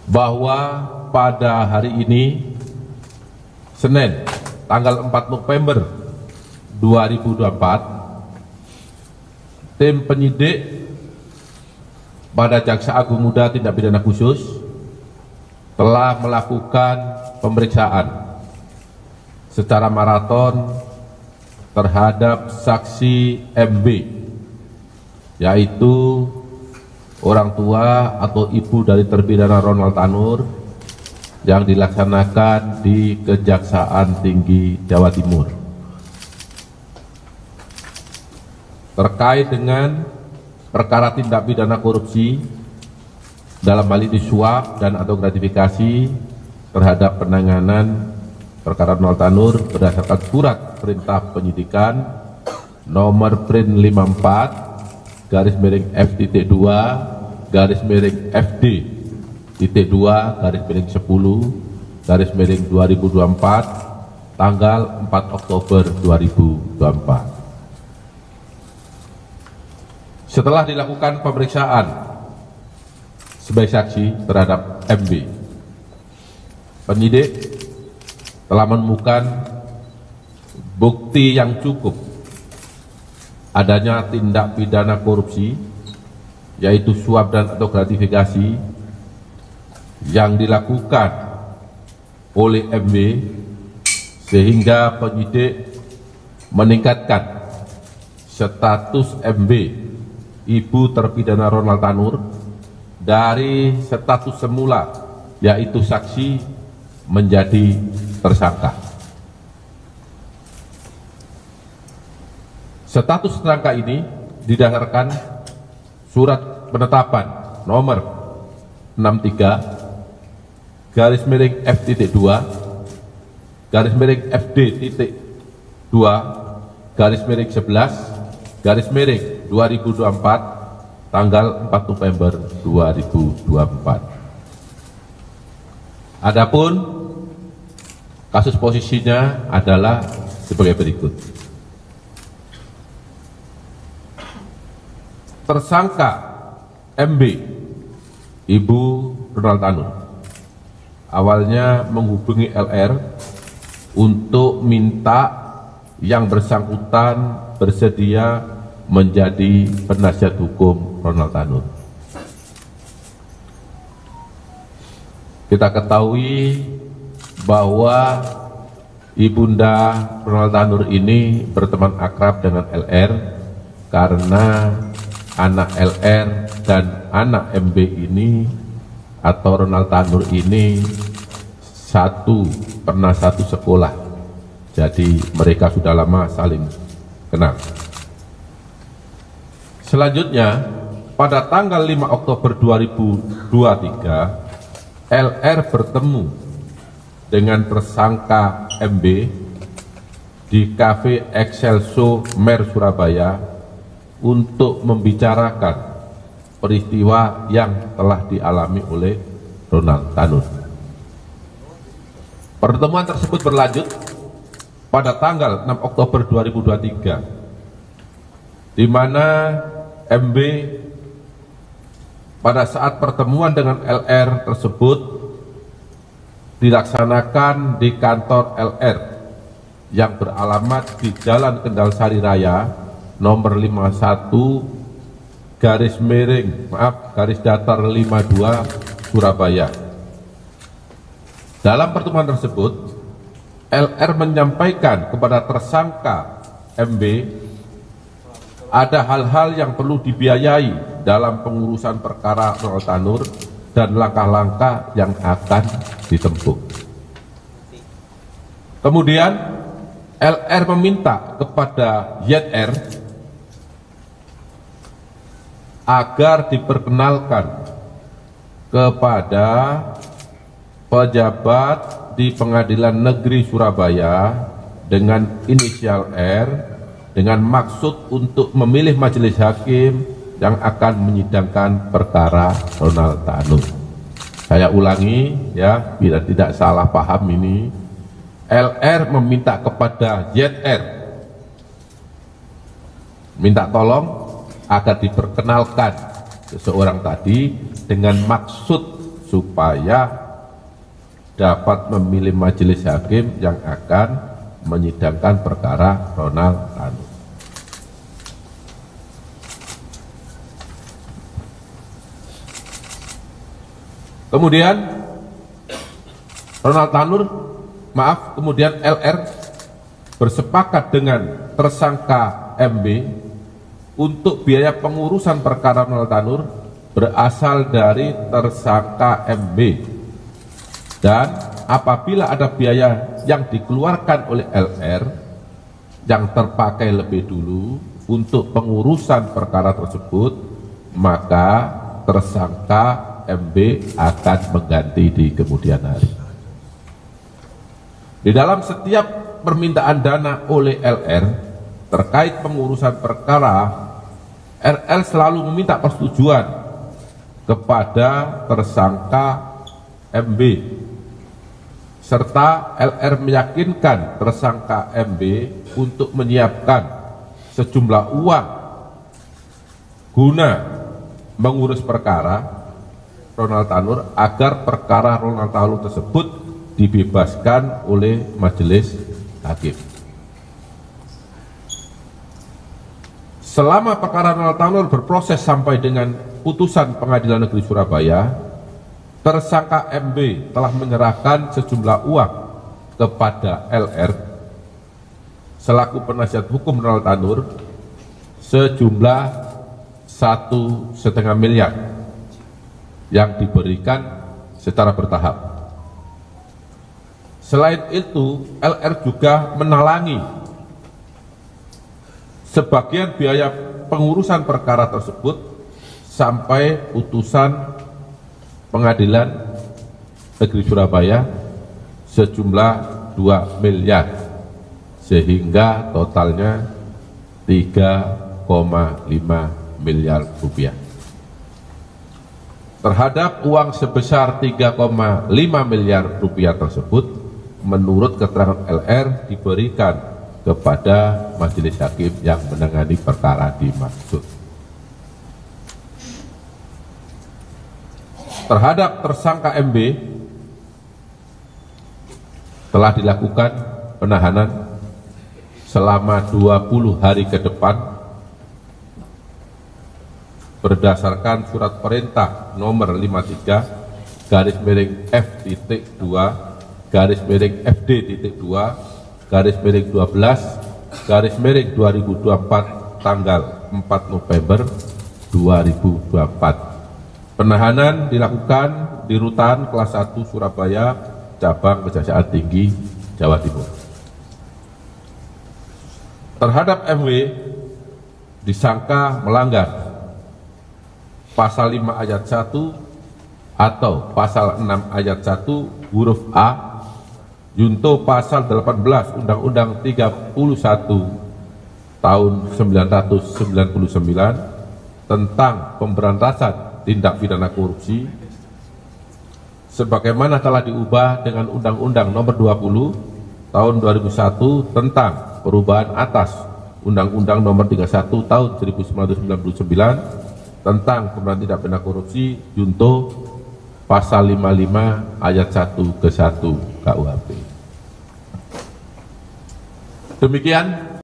bahwa pada hari ini, Senin, tanggal 4 November 2024, tim penyidik pada Jaksa Agung Muda Tindak Pidana Khusus telah melakukan pemeriksaan secara maraton terhadap saksi MB, yaitu orang tua atau ibu dari terpidana Ronald Tanur, yang dilaksanakan di Kejaksaan Tinggi Jawa Timur terkait dengan perkara tindak pidana korupsi dalam hal ini suap dan atau gratifikasi terhadap penanganan perkara Ronald Tanur berdasarkan surat perintah penyidikan nomor Prin 54 /F.2 /FD.2 /10 tanggal 4 Oktober 2024. Setelah dilakukan pemeriksaan sebagai saksi terhadap MB, penyidik telah menemukan bukti yang cukup adanya tindak pidana korupsi, yaitu suap dan atau gratifikasi yang dilakukan oleh MB, sehingga penyidik meningkatkan status MB, ibu terpidana Ronald Tanur, dari status semula yaitu saksi menjadi tersangka. Status tersangka ini didasarkan surat penetapan nomor 63 /F.2 /FD.2 /11 2024 tanggal 4 November 2024. Adapun kasus posisinya adalah sebagai berikut. Tersangka MB, ibu Ronald Tanur, awalnya menghubungi LR untuk minta yang bersangkutan bersedia menjadi penasihat hukum Ronald Tanur. Kita ketahui bahwa ibunda Ronald Tanur ini berteman akrab dengan LR karena anak LR dan anak MB ini atau Ronald Tanur ini pernah satu sekolah, jadi mereka sudah lama saling kenal. Selanjutnya, pada tanggal 5 Oktober 2023, LR bertemu dengan tersangka MB di Cafe Excelso Mer Surabaya untuk membicarakan peristiwa yang telah dialami oleh Ronald Tanur. Pertemuan tersebut berlanjut pada tanggal 6 Oktober 2023, di mana MB pada saat pertemuan dengan LR tersebut dilaksanakan di kantor LR yang beralamat di Jalan Kendal Sari Raya nomor 51 /52 Surabaya. Dalam pertemuan tersebut, LR menyampaikan kepada tersangka MB ada hal-hal yang perlu dibiayai dalam pengurusan perkara Ronald Tanur dan langkah-langkah yang akan ditempuh. Kemudian LR meminta kepada YR agar diperkenalkan kepada pejabat di Pengadilan Negeri Surabaya dengan inisial R, dengan maksud untuk memilih majelis hakim yang akan menyidangkan perkara Ronald Tanur. Saya ulangi ya, bila tidak salah paham ini, LR meminta kepada ZR minta tolong agar diperkenalkan seseorang tadi dengan maksud supaya dapat memilih majelis hakim yang akan menyidangkan perkara Ronald Tanur. Kemudian kemudian LR bersepakat dengan tersangka MB untuk biaya pengurusan perkara Ronald Tanur berasal dari tersangka MB, dan apabila ada biaya yang dikeluarkan oleh LR yang terpakai lebih dulu untuk pengurusan perkara tersebut, maka tersangka MB akan mengganti di kemudian hari. Di dalam setiap permintaan dana oleh LR terkait pengurusan perkara, RL selalu meminta persetujuan kepada tersangka MB, serta LR meyakinkan tersangka MB untuk menyiapkan sejumlah uang guna mengurus perkara Ronald Tanur agar perkara Ronald Tanur tersebut dibebaskan oleh majelis hakim. Selama perkara Ronald Tanur berproses sampai dengan putusan Pengadilan Negeri Surabaya, tersangka MB telah menyerahkan sejumlah uang kepada LR selaku penasihat hukum Ronald Tanur sejumlah 1,5 miliar yang diberikan secara bertahap. Selain itu, LR juga menalangi sebagian biaya pengurusan perkara tersebut sampai putusan Pengadilan Negeri Surabaya sejumlah 2 miliar, sehingga totalnya 3,5 miliar rupiah. Terhadap uang sebesar 3,5 miliar rupiah tersebut, menurut keterangan LR diberikan kepada majelis hakim yang menangani perkara dimaksud. Terhadap tersangka MB telah dilakukan penahanan selama 20 hari ke depan berdasarkan surat perintah nomor 53-FD.2/FD.2/12/2024 tanggal 4 November 2024. Penahanan dilakukan di Rutan Kelas 1 Surabaya, Cabang Kejaksaan Tinggi, Jawa Timur. Terhadap MW disangka melanggar Pasal 5 Ayat 1 atau Pasal 6 Ayat 1 huruf A, junto Pasal 18 Undang-Undang 31 tahun 1999 tentang pemberantasan tindak pidana korupsi, sebagaimana telah diubah dengan Undang-Undang Nomor 20 Tahun 2001 tentang perubahan atas Undang-Undang Nomor 31 Tahun 1999 tentang pemberantasan tindak pidana korupsi, junto Pasal 55 Ayat 1 ke 1 KUHP. Demikian